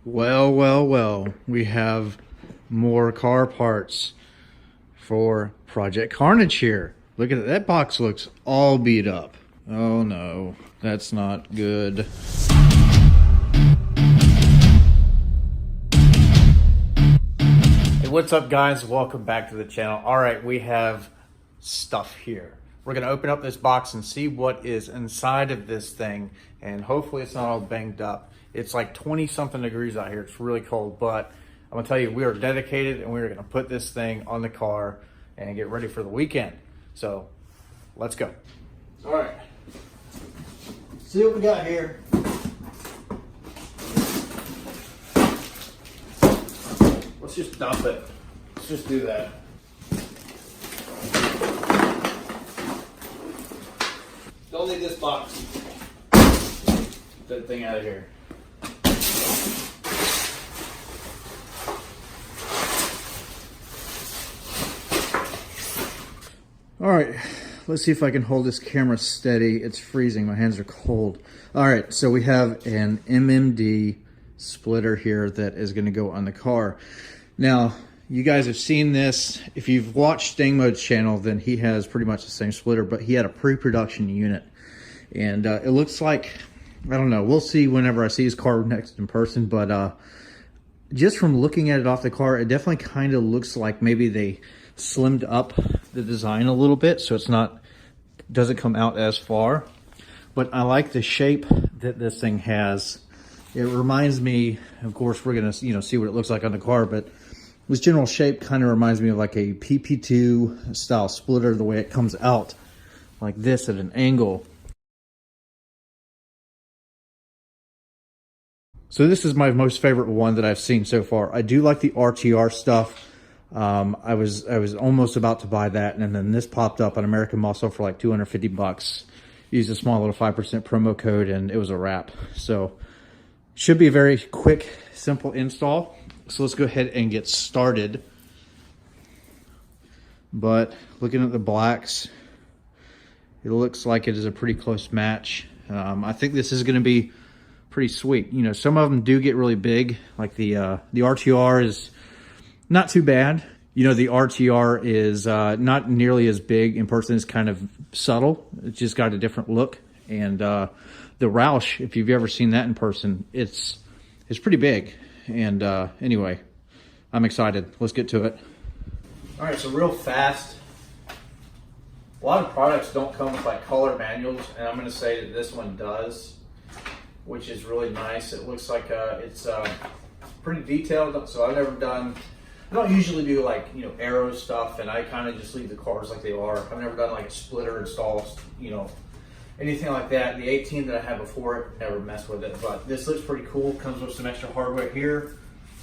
Well, we have more car parts for Project Carnage here. Look at it, that box looks all beat up. Oh no, that's not good. Hey, what's up guys? Welcome back to the channel. All right, we have stuff here. We're gonna open up this box and see what is inside of this thing, and hopefully it's not all banged up. It's like 20 something degrees out here. It's really cold, but I'm gonna tell you, we are dedicated and we're gonna put this thing on the car and get ready for the weekend. So let's go. All right, see what we got here. Let's just dump it. Let's just do that. Don't need this box. Get that thing out of here. All right, let's see if I can hold this camera steady. It's freezing, my hands are cold. All right, so we have an MMD splitter here that is gonna go on the car. Now, you guys have seen this. If you've watched Stang Mode's channel, then he has pretty much the same splitter, but he had a pre-production unit. And it looks like, I don't know, we'll see whenever I see his car next in person, but just from looking at it off the car, it definitely kind of looks like maybe they slimmed up the design a little bit, so it's not, doesn't come out as far. But I like the shape that this thing has. It reminds me, of course, we're gonna see what it looks like on the car, but this general shape kind of reminds me of like a PP2 style splitter, the way it comes out like this at an angle. So this is my most favorite one that I've seen so far. I do like the RTR stuff. I was almost about to buy that, and then this popped up on American Muscle for like 250 bucks. Used a small little 5% promo code, and it was a wrap. So should be a very quick, simple install. So let's go ahead and get started. But looking at the blacks, it looks like it is a pretty close match. I think this is going to be pretty sweet. You know, some of them do get really big, like the RTR is not too bad. You know, the RTR is not nearly as big in person. It's kind of subtle. It's just got a different look. And the Roush, if you've ever seen that in person, it's pretty big. And anyway, I'm excited. Let's get to it. All right, so real fast. A lot of products don't come with like color manuals, and I'm going to say that this one does, which is really nice. It looks like it's pretty detailed. So I've never done, I don't usually do like, you know, aero stuff, and I kind of just leave the cars like they are. I've never done like a splitter install, you know, anything like that. The 18 that I had before it, never messed with it, but this looks pretty cool. Comes with some extra hardware here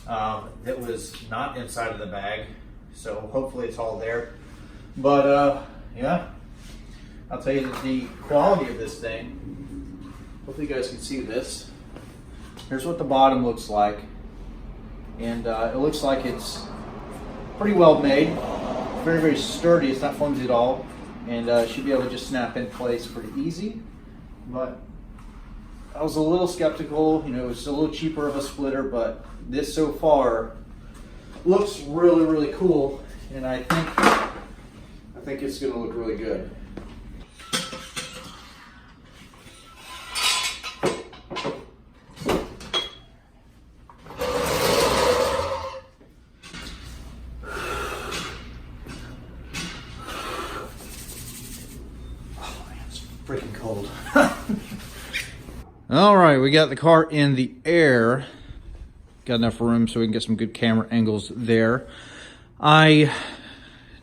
that was not inside of the bag, so hopefully it's all there. But yeah, I'll tell you that the quality of this thing, hopefully you guys can see this. Here's what the bottom looks like, and it looks like it's pretty well made, very, very sturdy. It's not flimsy at all, and should be able to just snap in place pretty easy. But I was a little skeptical. You know, it's a little cheaper of a splitter, but this so far looks really, really cool, and I think it's going to look really good. Freaking cold. All right, we got the car in the air. Got enough room so we can get some good camera angles there. I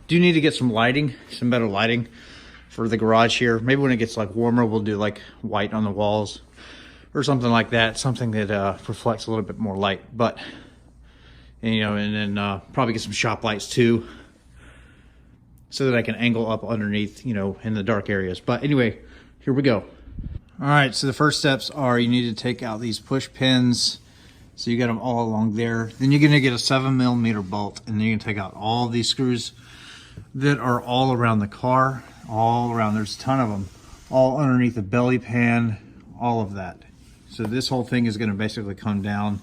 do need to get some lighting, some better lighting for the garage here. Maybe when it gets like warmer, we'll do like white on the walls or something like that. Something that reflects a little bit more light. But, you know, and then probably get some shop lights too, so that I can angle up underneath, you know, in the dark areas. But anyway, here we go. All right, so the first steps are you need to take out these push pins. So you got them all along there. Then you're gonna get a 7mm bolt, and then you can take out all these screws that are all around the car, all around. There's a ton of them, all underneath the belly pan, all of that. So this whole thing is gonna basically come down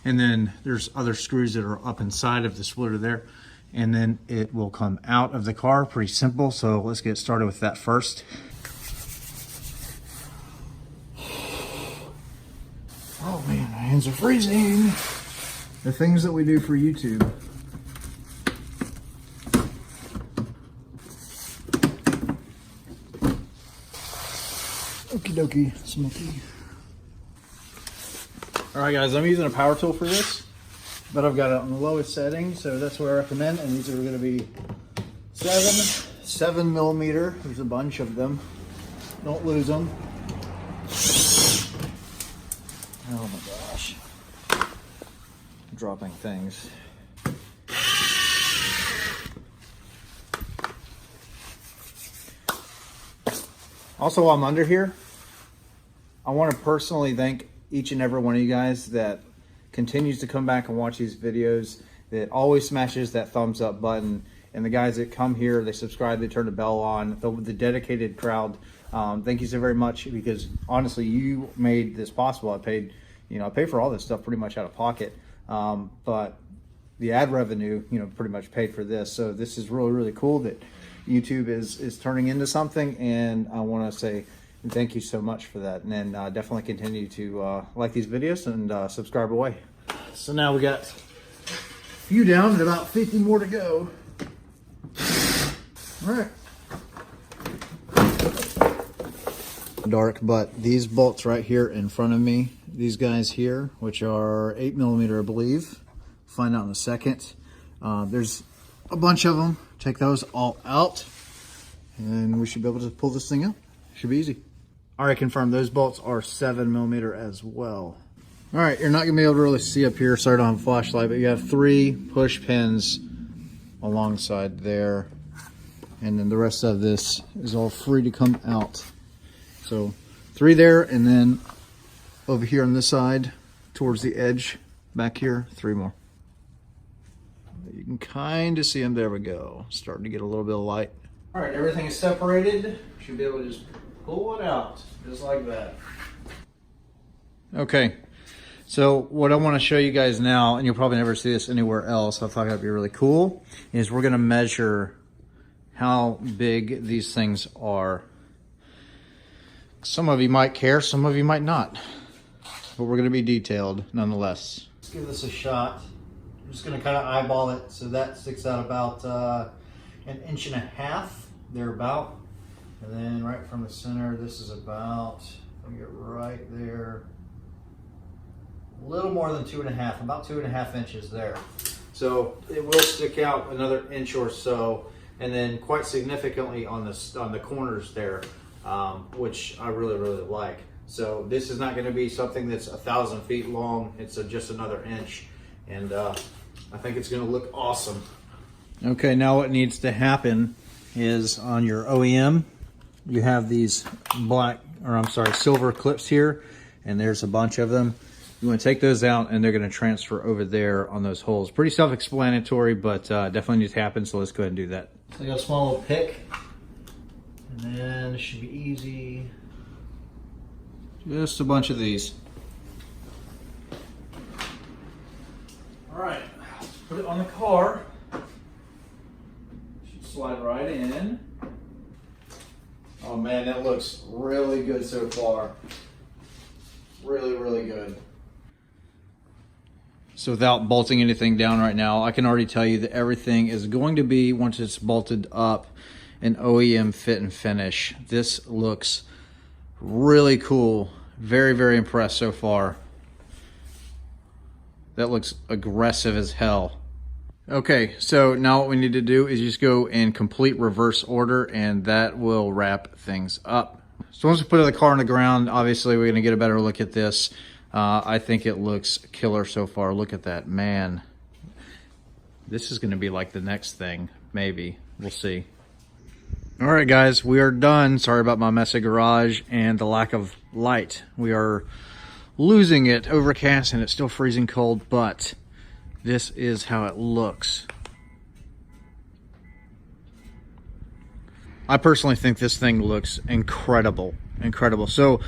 And then there's other screws that are up inside of the splitter there. And then it will come out of the car. Pretty simple. So let's get started with that first. Oh man, my hands are freezing. The things that we do for YouTube. Okie dokie, smoky. All right guys, I'm using a power tool for this, but I've got it on the lowest setting, so that's what I recommend. And these are gonna be 7mm. There's a bunch of them. Don't lose them. Oh my gosh. I'm dropping things. Also, while I'm under here, I want to personally thank each and every one of you guys that continues to come back and watch these videos, that always smashes that thumbs up button, and the guys that come here, they subscribe, they turn the bell on, the dedicated crowd. Thank you so very much, because honestly, you made this possible. I paid for all this stuff pretty much out of pocket, but the ad revenue, pretty much paid for this. So this is really, really cool that YouTube is turning into something, and I want to say thank you so much for that. And then definitely continue to like these videos and subscribe away. So now we got a few down and about 50 more to go. All right. Dark, but these bolts right here in front of me, these guys here, which are 8mm, I believe, find out in a second. There's a bunch of them. Take those all out, and we should be able to pull this thing up. Should be easy. All right, confirmed. Those bolts are 7mm as well. All right, you're not gonna be able to really see up here. Sorry, I don't have a flashlight, but you have 3 push pins alongside there, and then the rest of this is all free to come out. So 3 there, and then over here on this side, towards the edge, back here, 3 more. You can kind of see them. There we go. Starting to get a little bit of light. All right, everything is separated. Should be able to just pull it out, just like that. Okay, so what I want to show you guys now, and you'll probably never see this anywhere else, I thought that'd be really cool, is we're gonna measure how big these things are. Some of you might care, some of you might not, but we're gonna be detailed nonetheless. Let's give this a shot. I'm just gonna kind of eyeball it. So that sticks out about 1.5 inches, thereabout. And then right from the center, this is about, let me get right there, a little more than 2.5, about 2.5 inches there. So it will stick out another inch or so, and then quite significantly on the corners there, which I really, really like. So this is not going to be something that's 1,000 feet long. It's just another inch, and I think it's going to look awesome. Okay, now what needs to happen is on your OEM, you have these silver clips here, and there's a bunch of them. You want to take those out, and they're going to transfer over there on those holes. Pretty self-explanatory, but definitely needs to happen, so let's go ahead and do that. So I got a small little pick, and then it should be easy. Just a bunch of these. All right, let's put it on the car. Should slide right in. Oh man, that looks really good so far. Really, really good. So without bolting anything down right now, I can already tell you that everything is going to be, once it's bolted up, an OEM fit and finish. This looks really cool. Very, very impressed so far. That looks aggressive as hell. Okay, so now what we need to do is just go in complete reverse order, and that will wrap things up. So once we put the car on the ground, obviously we're gonna get a better look at this. I think it looks killer so far. Look at that, man. This is gonna be like the next thing, maybe. We'll see. All right, guys, we are done. Sorry about my messy garage and the lack of light. We are losing it, overcast, and it's still freezing cold, but this is how it looks. I personally think this thing looks incredible, incredible. So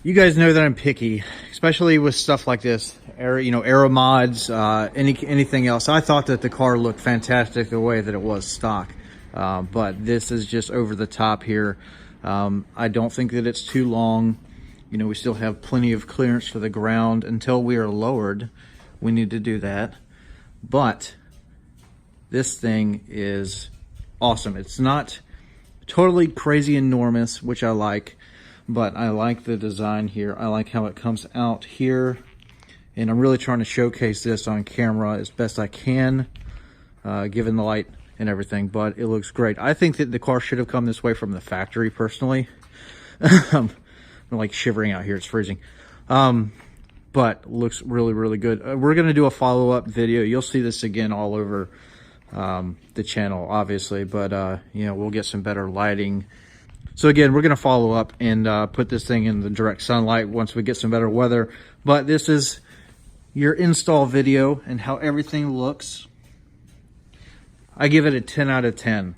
You guys know that I'm picky, especially with stuff like this, aero mods, anything else. I thought that the car looked fantastic the way that it was stock, but this is just over the top here. I don't think that it's too long. You know, we still have plenty of clearance for the ground until we are lowered. We need to do that, but this thing is awesome. It's not totally crazy enormous, which I like. But I like the design here. I like how it comes out here. And I'm really trying to showcase this on camera as best I can, given the light and everything. But it looks great. I think that the car should have come this way from the factory, personally. I'm like shivering out here. It's freezing. But looks really, really good. We're going to do a follow-up video. You'll see this again all over the channel, obviously. But, you know, we'll get some better lighting. So again, we're going to follow up and put this thing in the direct sunlight once we get some better weather. But this is your install video and how everything looks. I give it a 10 out of 10.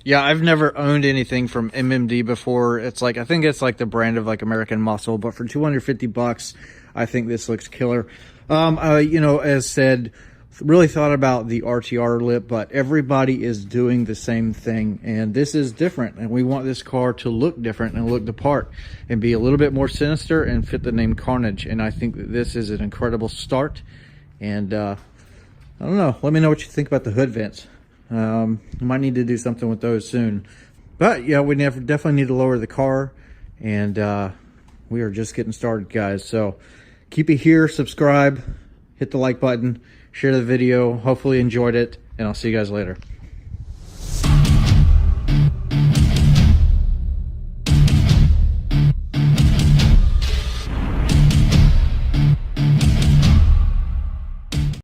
Yeah, I've never owned anything from MMD before. It's like, I think it's like the brand of like American Muscle, but for 250 bucks, I think this looks killer. You know, as said, really thought about the RTR lip, but everybody is doing the same thing, and this is different, and we want this car to look different and look the part and be a little bit more sinister and fit the name Carnage. And I think that this is an incredible start. And I don't know, let me know what you think about the hood vents. Might need to do something with those soon, but yeah, we definitely need to lower the car, and we are just getting started, guys. So keep it here, subscribe, hit the like button, share the video. Hopefully you enjoyed it, and I'll see you guys later.